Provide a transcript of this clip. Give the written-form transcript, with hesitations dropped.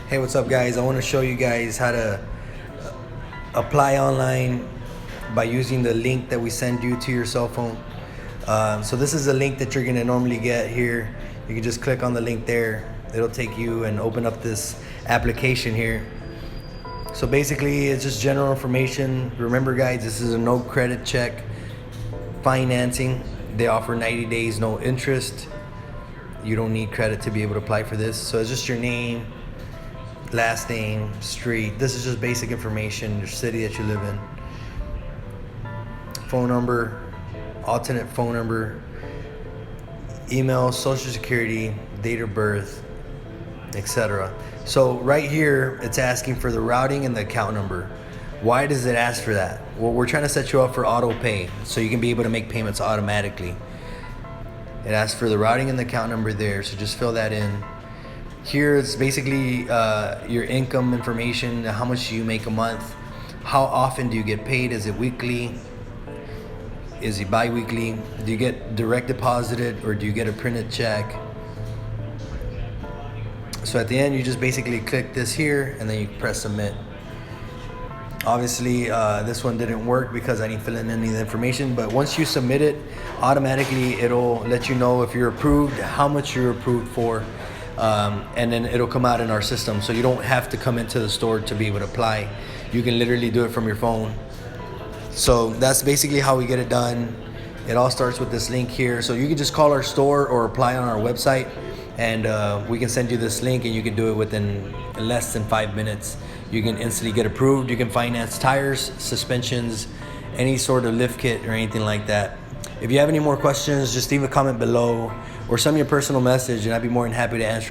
Hey, what's up guys? I want to show you guys how to apply online by using the link that we send you to your cell phone. So this is a link that you're going to normally get here. You can just click on the link there. It'll take you and open up this application here. So basically it's just general information. Remember guys, this is a no credit check financing. They offer 90 days no interest. You don't need credit to be able to apply for this. So it's just your name, last name, street. This is just basic information, your city that you live in, phone number, alternate phone number, email, social security, date of birth, etc. So right here it's asking for the routing and the account number. Why does it ask for that? Well, we're trying to set you up for auto pay so you can be able to make payments automatically. It asks for the routing and the account number there, so just fill that in. Here it's basically your income information, how much you make a month, how often do you get paid, is it weekly, is it bi-weekly, do you get direct deposited or do you get a printed check? So at the end you just basically click this here and then you press submit. Obviously this one didn't work because I didn't fill in any of the information, but once you submit it, automatically it'll let you know if you're approved, how much you're approved for. And then it'll come out in our system, so you don't have to come into the store to be able to apply. You can literally do it from your phone. So that's basically how we get it done. It all starts with this link here, so you can just call our store or apply on our website, and we can send you this link and you can do it within less than 5 minutes. You can instantly get approved. You can finance tires, suspensions, any sort of lift kit or anything like that. If you have any more questions, just leave a comment below or send me a personal message and I'd be more than happy to answer.